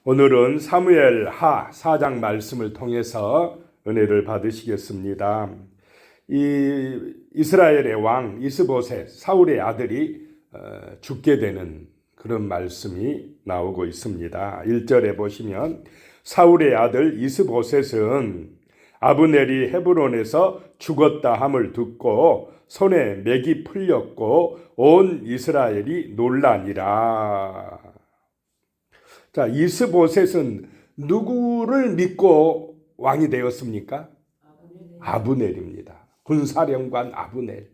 오늘은 사무엘 하 4장 말씀을 통해서 은혜를 받으시겠습니다. 이 이스라엘의 왕 이스보셋, 사울의 아들이 죽게 되는 그런 말씀이 나오고 있습니다. 1절에 보시면 사울의 아들 이스보셋은 아브넬이 헤브론에서 죽었다 함을 듣고 손에 맥이 풀렸고 온 이스라엘이 놀라니라. 자, 이스보셋은 누구를 믿고 왕이 되었습니까? 아브넬입니다. 군사령관 아브넬.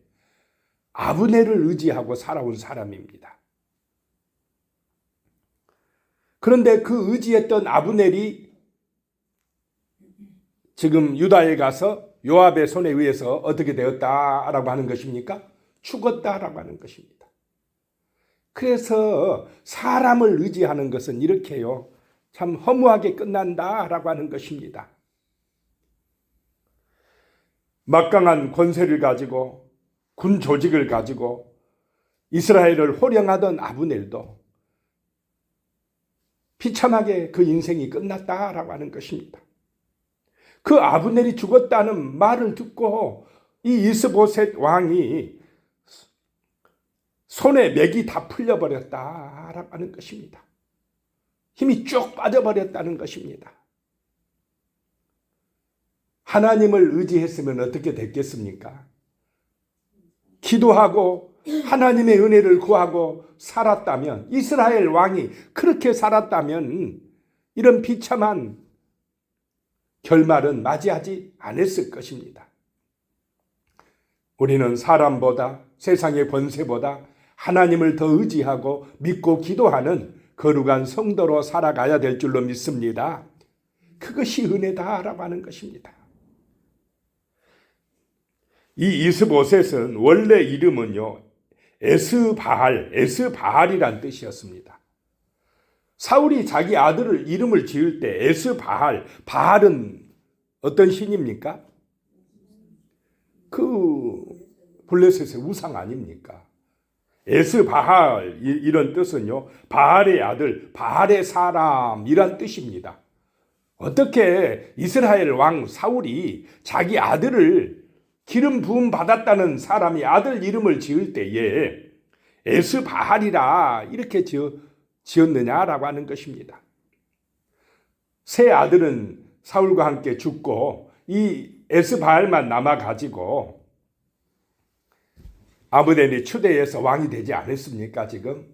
아브넬을 의지하고 살아온 사람입니다. 그런데 그 의지했던 아브넬이 지금 유다에 가서 요압의 손에 의해서 어떻게 되었다라고 하는 것입니까? 죽었다라고 하는 것입니다. 그래서 사람을 의지하는 것은 이렇게요, 참 허무하게 끝난다라고 하는 것입니다. 막강한 권세를 가지고 군 조직을 가지고 이스라엘을 호령하던 아브넬도 비참하게 그 인생이 끝났다라고 하는 것입니다. 그 아브넬이 죽었다는 말을 듣고 이 이스보셋 왕이 손에 맥이 다 풀려버렸다라고 하는 것입니다. 힘이 쭉 빠져버렸다는 것입니다. 하나님을 의지했으면 어떻게 됐겠습니까? 기도하고 하나님의 은혜를 구하고 살았다면, 이스라엘 왕이 그렇게 살았다면 이런 비참한 결말은 맞이하지 않았을 것입니다. 우리는 사람보다, 세상의 권세보다 하나님을 더 의지하고 믿고 기도하는 거룩한 성도로 살아가야 될 줄로 믿습니다. 그것이 은혜다라고 하는 것입니다. 이 이스보셋은 원래 이름은요, 에스바알이란 뜻이었습니다. 사울이 자기 아들을 이름을 지을 때 에스바알, 바알은 어떤 신입니까? 그 블레셋의 우상 아닙니까? 에스바알 이런 뜻은요, 바알의 아들, 바알의 사람이란 뜻입니다. 어떻게 이스라엘 왕 사울이 자기 아들을 기름 부음 받았다는 사람이 아들 이름을 지을 때에 에스바알이라 이렇게 지었느냐라고 하는 것입니다. 세 아들은 사울과 함께 죽고 이 에스바알만 남아가지고 아브넬이 추대해서 왕이 되지 않았습니까 지금?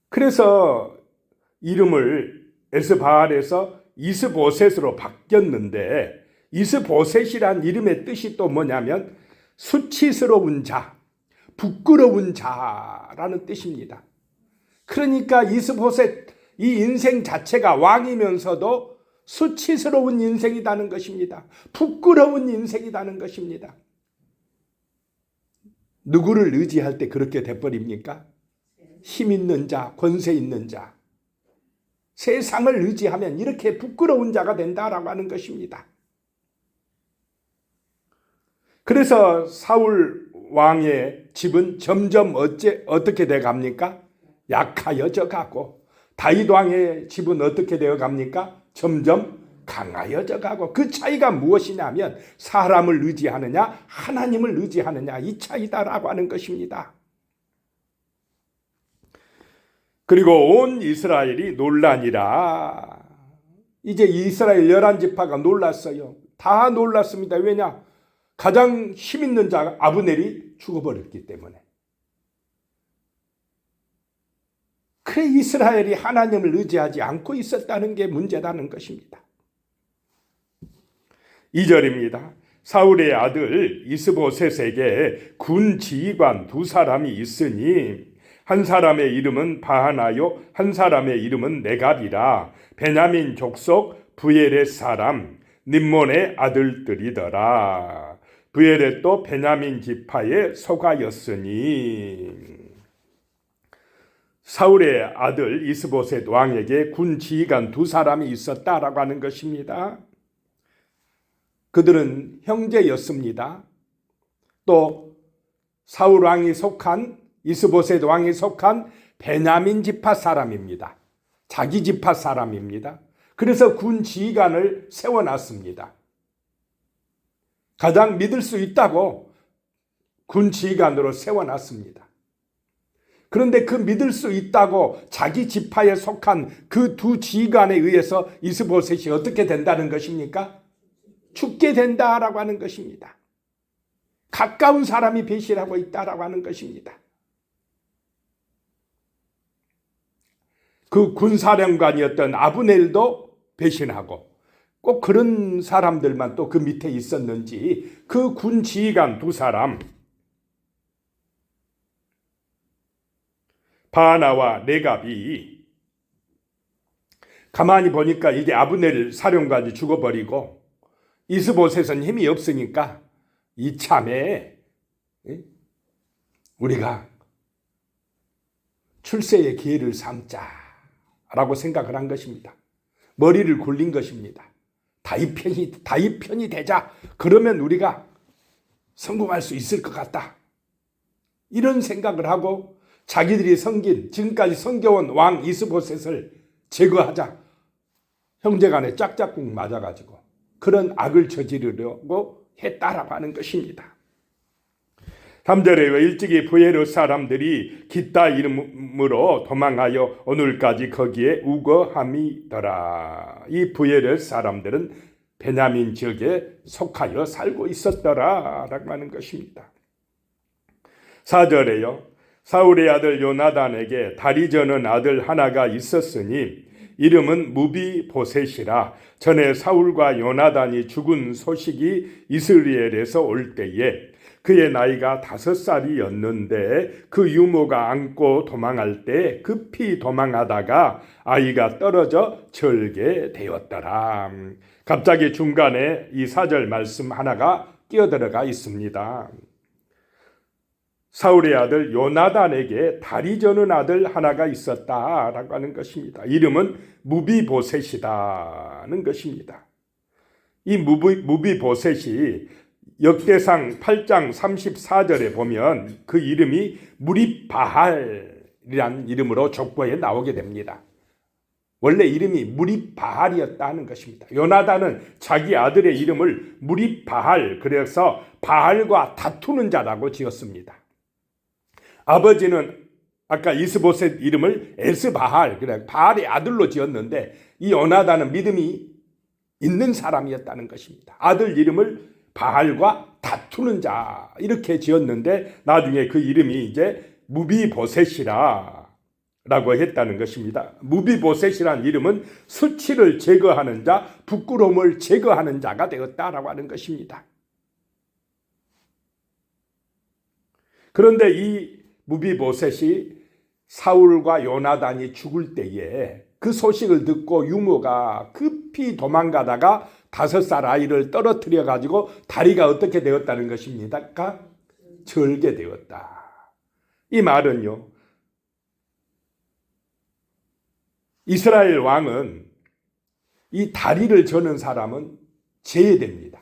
그래서 이름을 에스바알에서 이스보셋으로 바뀌었는데, 이스보셋이란 이름의 뜻이 또 뭐냐면 수치스러운 자, 부끄러운 자라는 뜻입니다. 그러니까 이스보셋, 이 인생 자체가 왕이면서도 수치스러운 인생이라는 것입니다. 부끄러운 인생이라는 것입니다. 누구를 의지할 때 그렇게 돼버립니까? 힘 있는 자, 권세 있는 자, 세상을 의지하면 이렇게 부끄러운 자가 된다라고 하는 것입니다. 그래서 사울 왕의 집은 점점 어떻게 돼 갑니까? 약하여져 가고, 다윗 왕의 집은 어떻게 되어 갑니까? 점점 강하여져 가고, 그 차이가 무엇이냐면 사람을 의지하느냐 하나님을 의지하느냐, 이 차이다라고 하는 것입니다. 그리고 온 이스라엘이 놀라니라. 이제 이스라엘 11지파가 놀랐어요. 다 놀랐습니다. 왜냐? 가장 힘 있는 자 아브넬이 죽어버렸기 때문에. 그래 이스라엘이 하나님을 의지하지 않고 있었다는 게 문제라는 것입니다. 2절입니다. 사울의 아들 이스보셋에게 군 지휘관 두 사람이 있으니 한 사람의 이름은 바하나요, 한 사람의 이름은 네갑이라. 베냐민 족속 부엘의 사람 님몬의 아들들이더라. 부엘의 베냐민 지파의 소가였으니. 사울의 아들 이스보셋 왕에게 군 지휘관 두 사람이 있었다라고 하는 것입니다. 그들은 형제였습니다. 또 사울 왕이 속한, 이스보셋 왕이 속한 베냐민 지파 사람입니다. 자기 지파 사람입니다. 그래서 군 지휘관을 세워놨습니다. 가장 믿을 수 있다고 군 지휘관으로 세워놨습니다. 그런데 그 믿을 수 있다고 자기 지파에 속한 그 두 지휘관에 의해서 이스보셋이 어떻게 된다는 것입니까? 죽게 된다라고 하는 것입니다. 가까운 사람이 배신하고 있다라고 하는 것입니다. 그 군사령관이었던 아브넬도 배신하고 꼭 그런 사람들만 또 그 밑에 있었는지 그 군 지휘관 두 사람 바나와 레갑이 가만히 보니까 이게 아브넬 사령관이 죽어버리고 이스보셋은 힘이 없으니까 이참에 우리가 출세의 기회를 삼자라고 생각을 한 것입니다. 머리를 굴린 것입니다. 다윗 편이 되자. 그러면 우리가 성공할 수 있을 것 같다. 이런 생각을 하고 자기들이 지금까지 섬겨온 왕 이스보셋을 제거하자. 형제간에 짝짝꿍 맞아가지고 그런 악을 저지르려고 했다라고 하는 것입니다. 3절에요. 일찍이 부에롯 사람들이 깃다 이름으로 도망하여 오늘까지 거기에 우거함이더라. 이 부에롯 사람들은 베냐민 지역에 속하여 살고 있었더라라고 하는 것입니다. 4절에요. 사울의 아들 요나단에게 다리 저는 아들 하나가 있었으니 이름은 무비보셋이라. 전에 사울과 요나단이 죽은 소식이 이스라엘에서 올 때에 그의 나이가 5살이었는데 그 유모가 안고 도망할 때 급히 도망하다가 아이가 떨어져 절게 되었더라. 갑자기 중간에 이 4절 말씀 하나가 끼어들어가 있습니다. 사울의 아들 요나단에게 다리 저는 아들 하나가 있었다라고 하는 것입니다. 이름은 무비보셋이라는 것입니다. 이 무비보셋이 역대상 8장 34절에 보면 그 이름이 무립바할이라는 이름으로 족보에 나오게 됩니다. 원래 이름이 무립바할이었다는 것입니다. 요나단은 자기 아들의 이름을 무립바할, 그래서 바할과 다투는 자라고 지었습니다. 아버지는 아까 이스보셋 이름을 에스바할, 그래 바알의 아들로 지었는데 이 요나단은 믿음이 있는 사람이었다는 것입니다. 아들 이름을 바알과 다투는 자 이렇게 지었는데 나중에 그 이름이 이제 무비보셋이라 라고 했다는 것입니다. 무비보셋이라는 이름은 수치를 제거하는 자, 부끄러움을 제거하는 자가 되었다라고 하는 것입니다. 그런데 이 무비보셋이 사울과 요나단이 죽을 때에 그 소식을 듣고 유모가 급히 도망가다가 5살 아이를 떨어뜨려 가지고 다리가 어떻게 되었다는 것입니까? 절게 되었다. 이 말은요, 이스라엘 왕은 이 다리를 저는 사람은 제외됩니다.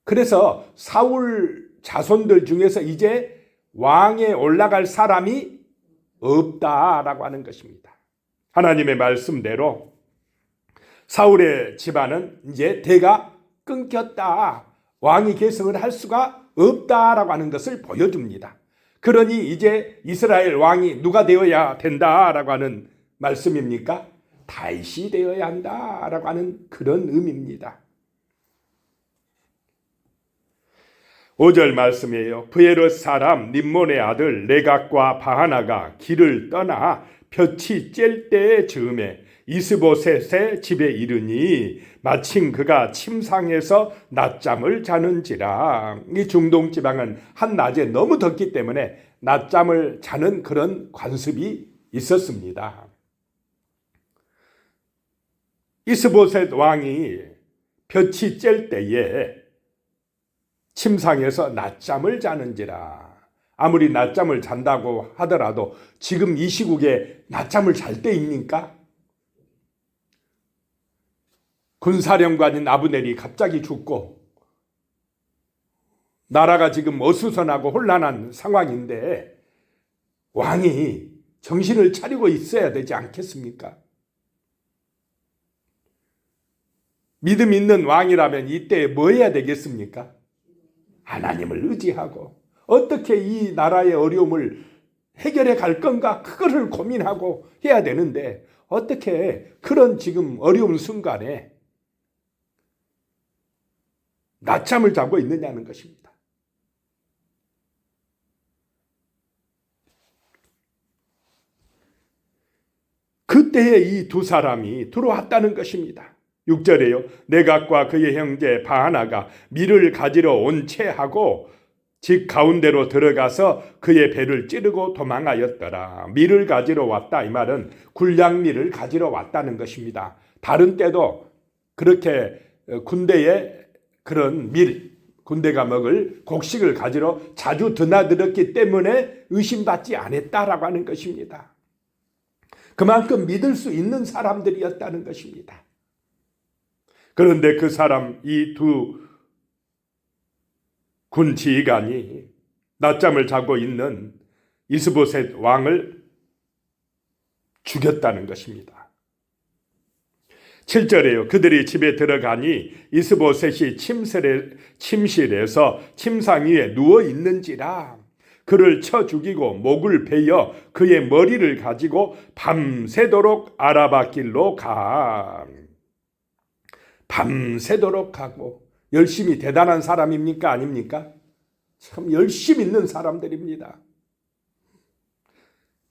그래서 사울 자손들 중에서 이제 왕에 올라갈 사람이 없다라고 하는 것입니다. 하나님의 말씀대로 사울의 집안은 이제 대가 끊겼다. 왕이 계승을 할 수가 없다라고 하는 것을 보여줍니다. 그러니 이제 이스라엘 왕이 누가 되어야 된다라고 하는 말씀입니까? 다윗이 되어야 한다라고 하는 그런 의미입니다. 5절 말씀이에요. 부에롯 사람 림몬의 아들 레갑과 바하나가 길을 떠나 볕이 쬐을 때의 즈음에 이스보셋의 집에 이르니 마침 그가 침상에서 낮잠을 자는지라. 이 중동 지방은 한낮에 너무 덥기 때문에 낮잠을 자는 그런 관습이 있었습니다. 이스보셋 왕이 볕이 쬐을 때에 침상에서 낮잠을 자는지라. 아무리 낮잠을 잔다고 하더라도 지금 이 시국에 낮잠을 잘 때입니까? 군사령관인 아브넬이 갑자기 죽고 나라가 지금 어수선하고 혼란한 상황인데 왕이 정신을 차리고 있어야 되지 않겠습니까? 믿음 있는 왕이라면 이때 뭐 해야 되겠습니까? 하나님을 의지하고 어떻게 이 나라의 어려움을 해결해 갈 건가 그거를 고민하고 해야 되는데 어떻게 그런 지금 어려운 순간에 낮잠을 자고 있느냐는 것입니다. 그때에 이 두 사람이 들어왔다는 것입니다. 6절에요. 네갓과 그의 형제 바하나가 밀을 가지러 온 채하고 집 가운데로 들어가서 그의 배를 찌르고 도망하였더라. 밀을 가지러 왔다 이 말은 군량밀을 가지러 왔다는 것입니다. 다른 때도 그렇게 군대에 그런 군대가 먹을 곡식을 가지러 자주 드나들었기 때문에 의심받지 않았다라고 하는 것입니다. 그만큼 믿을 수 있는 사람들이었다는 것입니다. 그런데 그 사람 이 두 군 지휘관이 낮잠을 자고 있는 이스보셋 왕을 죽였다는 것입니다. 7절에요. 그들이 집에 들어가니 이스보셋이 침실에서 침상 위에 누워 있는지라 그를 쳐 죽이고 목을 베어 그의 머리를 가지고 밤새도록 아라바 길로 가. 밤새도록 가고 열심히 대단한 사람입니까? 아닙니까? 참 열심 있는 사람들입니다.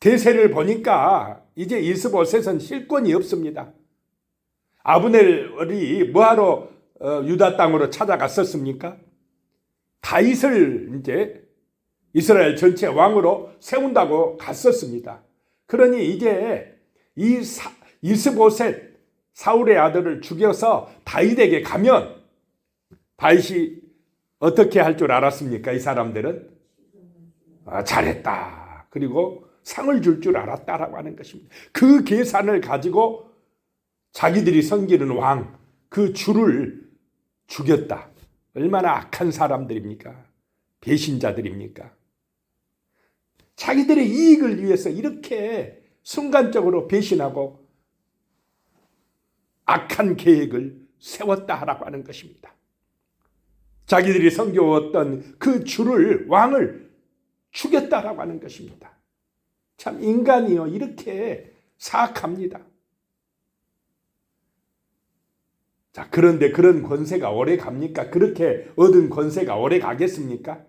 대세를 보니까 이제 이스보셋은 실권이 없습니다. 아브넬이 뭐하러 유다 땅으로 찾아갔었습니까? 다윗을 이제 이스라엘 전체 왕으로 세운다고 갔었습니다. 그러니 이제 이 이스보셋 사울의 아들을 죽여서 다윗에게 가면 다윗이 어떻게 할 줄 알았습니까? 이 사람들은 잘했다. 그리고 상을 줄 줄 알았다라고 하는 것입니다. 그 계산을 가지고 자기들이 섬기는 왕, 그 주를 죽였다. 얼마나 악한 사람들입니까? 배신자들입니까? 자기들의 이익을 위해서 이렇게 순간적으로 배신하고 악한 계획을 세웠다라고 하는 것입니다. 자기들이 섬겨왔던 그 주를 왕을 죽였다라고 하는 것입니다. 참 인간이요 이렇게 사악합니다. 자, 그런데 그런 권세가 오래 갑니까? 그렇게 얻은 권세가 오래 가겠습니까?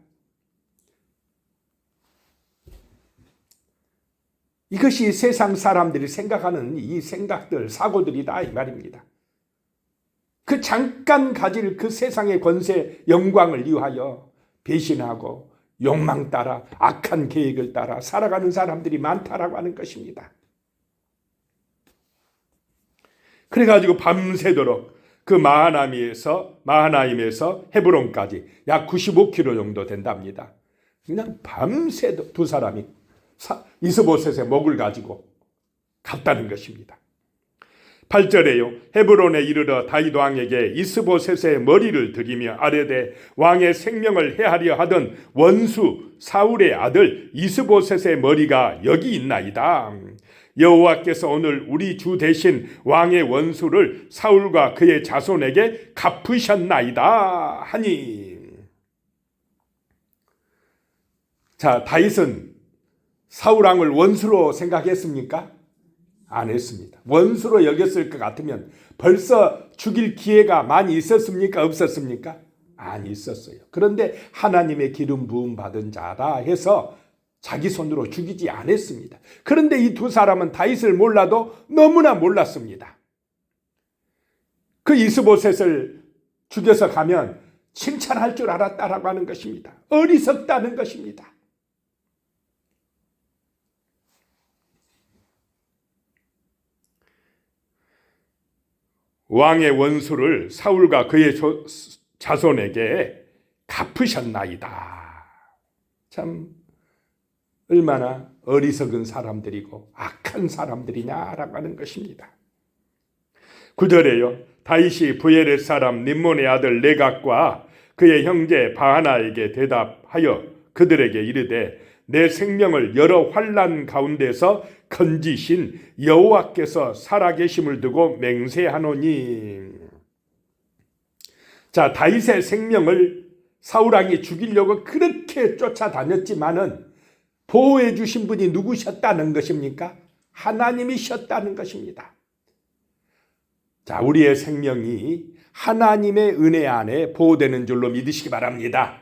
이것이 세상 사람들이 생각하는 이 생각들, 사고들이다 이 말입니다. 그 잠깐 가질 그 세상의 권세, 영광을 위하여 배신하고 욕망 따라 악한 계획을 따라 살아가는 사람들이 많다라고 하는 것입니다. 그래가지고 밤새도록 그 마하나임에서 헤브론까지 약 95km 정도 된답니다. 그냥 밤새도 두 사람이 이스보셋의 목을 가지고 갔다는 것입니다. 8절에요. 헤브론에 이르러 다윗 왕에게 이스보셋의 머리를 들이며 아뢰되 왕의 생명을 해하려 하던 원수 사울의 아들 이스보셋의 머리가 여기 있나이다. 여호와께서 오늘 우리 주 대신 왕의 원수를 사울과 그의 자손에게 갚으셨나이다 하니. 자, 다윗은 사울 왕을 원수로 생각했습니까? 안 했습니다. 원수로 여겼을 것 같으면 벌써 죽일 기회가 많이 있었습니까? 없었습니까? 안 있었어요. 그런데 하나님의 기름 부음 받은 자라 해서 자기 손으로 죽이지 않았습니다. 그런데 이 두 사람은 다윗을 몰라도 너무나 몰랐습니다. 그 이스보셋을 죽여서 가면 칭찬할 줄 알았다라고 하는 것입니다. 어리석다는 것입니다. 왕의 원수를 사울과 그의 자손에게 갚으셨나이다. 참 얼마나 어리석은 사람들이고 악한 사람들이냐라고 하는 것입니다. 9절에요. 다윗이 부에렛 사람 림몬의 아들 네갓과 그의 형제 바하나에게 대답하여 그들에게 이르되 내 생명을 여러 환난 가운데서 건지신 여호와께서 살아계심을 두고 맹세하노니. 자, 다윗의 생명을 사울왕이 죽이려고 그렇게 쫓아다녔지만은 보호해 주신 분이 누구셨다는 것입니까? 하나님이셨다는 것입니다. 자, 우리의 생명이 하나님의 은혜 안에 보호되는 줄로 믿으시기 바랍니다.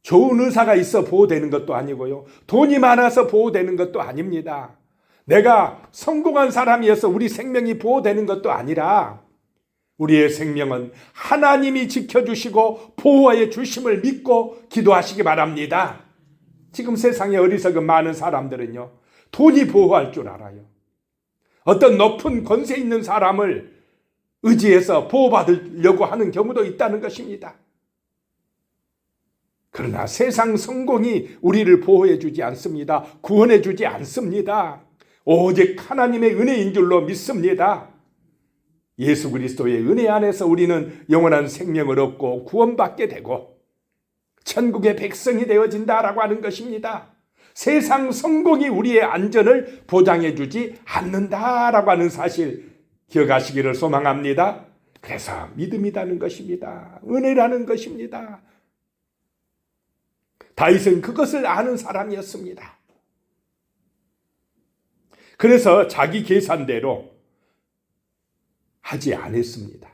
좋은 의사가 있어 보호되는 것도 아니고요. 돈이 많아서 보호되는 것도 아닙니다. 내가 성공한 사람이어서 우리 생명이 보호되는 것도 아니라 우리의 생명은 하나님이 지켜주시고 보호해 주심을 믿고 기도하시기 바랍니다. 지금 세상에 어리석은 많은 사람들은요, 돈이 보호할 줄 알아요. 어떤 높은 권세 있는 사람을 의지해서 보호받으려고 하는 경우도 있다는 것입니다. 그러나 세상 성공이 우리를 보호해 주지 않습니다. 구원해 주지 않습니다. 오직 하나님의 은혜인 줄로 믿습니다. 예수 그리스도의 은혜 안에서 우리는 영원한 생명을 얻고 구원받게 되고 천국의 백성이 되어진다라고 하는 것입니다. 세상 성공이 우리의 안전을 보장해 주지 않는다라고 하는 사실 기억하시기를 소망합니다. 그래서 믿음이라는 것입니다. 은혜라는 것입니다. 다윗은 그것을 아는 사람이었습니다. 그래서 자기 계산대로 하지 않았습니다.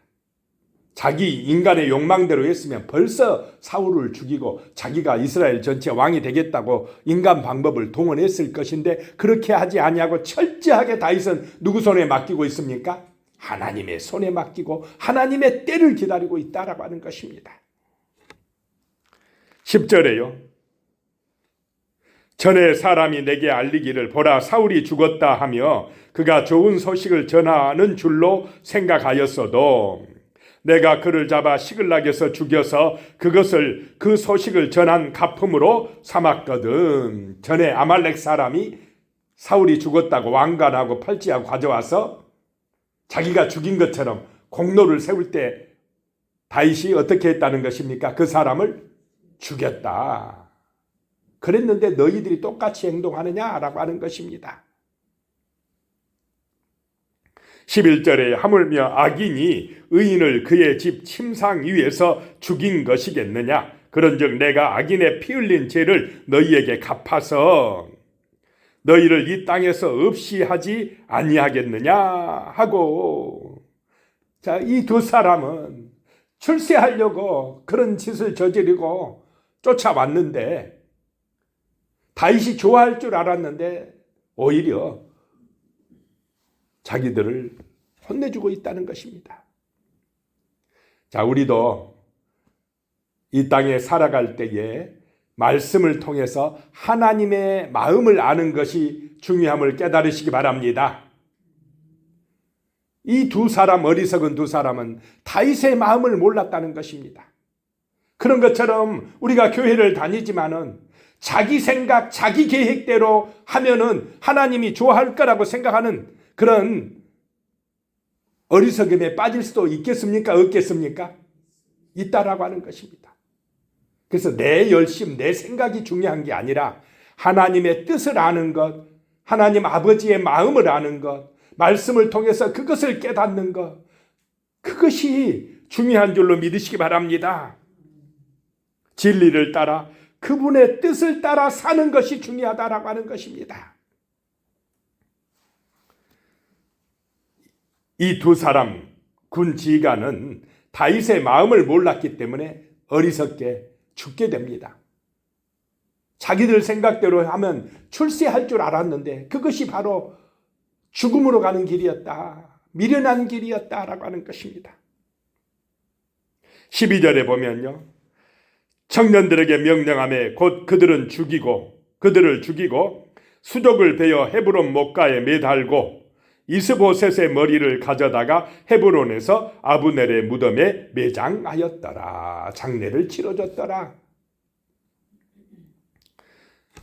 자기 인간의 욕망대로 했으면 벌써 사울을 죽이고 자기가 이스라엘 전체 왕이 되겠다고 인간 방법을 동원했을 것인데 그렇게 하지 아니하고 철저하게 다윗은 누구 손에 맡기고 있습니까? 하나님의 손에 맡기고 하나님의 때를 기다리고 있다라고 하는 것입니다. 10절에요. 전에 사람이 내게 알리기를 보라 사울이 죽었다 하며 그가 좋은 소식을 전하는 줄로 생각하였어도 내가 그를 잡아 시글락에서 죽여서 그 소식을 전한 가품으로 삼았거든. 전에 아말렉 사람이 사울이 죽었다고 왕관하고 팔찌하고 가져와서 자기가 죽인 것처럼 공로를 세울 때 다윗이 어떻게 했다는 것입니까? 그 사람을 죽였다. 그랬는데 너희들이 똑같이 행동하느냐라고 하는 것입니다. 11절에 하물며 악인이 의인을 그의 집 침상 위에서 죽인 것이겠느냐? 그런즉 내가 악인의 피 흘린 죄를 너희에게 갚아서 너희를 이 땅에서 없이 하지 아니하겠느냐 하고. 자, 이 두 사람은 출세하려고 그런 짓을 저지르고 쫓아왔는데 다윗이 좋아할 줄 알았는데 오히려 자기들을 혼내주고 있다는 것입니다. 자, 우리도 이 땅에 살아갈 때에 말씀을 통해서 하나님의 마음을 아는 것이 중요함을 깨달으시기 바랍니다. 이 두 사람, 어리석은 두 사람은 다윗의 마음을 몰랐다는 것입니다. 그런 것처럼 우리가 교회를 다니지만은 자기 생각, 자기 계획대로 하면은 하나님이 좋아할 거라고 생각하는 그런 어리석음에 빠질 수도 있겠습니까? 없겠습니까? 있다라고 하는 것입니다. 그래서 내 열심, 내 생각이 중요한 게 아니라 하나님의 뜻을 아는 것, 하나님 아버지의 마음을 아는 것, 말씀을 통해서 그것을 깨닫는 것, 그것이 중요한 줄로 믿으시기 바랍니다. 진리를 따라 그분의 뜻을 따라 사는 것이 중요하다라고 하는 것입니다. 이 두 사람 군 지휘관은 다윗의 마음을 몰랐기 때문에 어리석게 죽게 됩니다. 자기들 생각대로 하면 출세할 줄 알았는데 그것이 바로 죽음으로 가는 길이었다. 미련한 길이었다라고 하는 것입니다. 12절에 보면요. 청년들에게 명령하며 곧 그들을 죽이고 수족을 베어 헤브론 목가에 매달고 이스보셋의 머리를 가져다가 헤브론에서 아브넬의 무덤에 매장하였더라. 장례를 치러줬더라.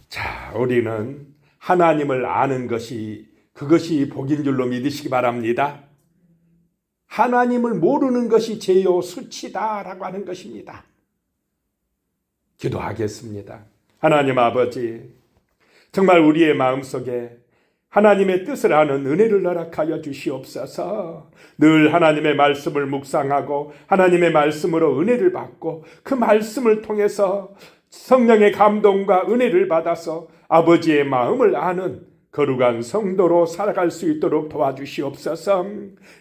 자, 우리는 하나님을 아는 것이 그것이 복인 줄로 믿으시기 바랍니다. 하나님을 모르는 것이 죄요 수치다라고 하는 것입니다. 기도하겠습니다. 하나님 아버지, 정말 우리의 마음속에 하나님의 뜻을 아는 은혜를 허락하여 주시옵소서. 늘 하나님의 말씀을 묵상하고 하나님의 말씀으로 은혜를 받고 그 말씀을 통해서 성령의 감동과 은혜를 받아서 아버지의 마음을 아는 거룩한 성도로 살아갈 수 있도록 도와주시옵소서.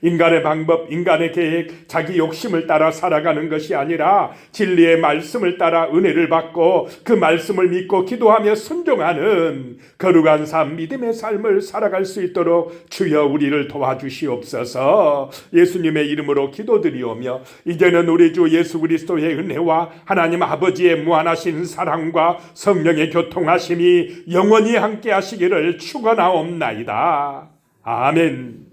인간의 방법, 인간의 계획, 자기 욕심을 따라 살아가는 것이 아니라 진리의 말씀을 따라 은혜를 받고 그 말씀을 믿고 기도하며 순종하는 거룩한 삶, 믿음의 삶을 살아갈 수 있도록 주여 우리를 도와주시옵소서. 예수님의 이름으로 기도드리오며 이제는 우리 주 예수 그리스도의 은혜와 하나님 아버지의 무한하신 사랑과 성령의 교통하심이 영원히 함께 하시기를 축원하옵나이다. 아멘.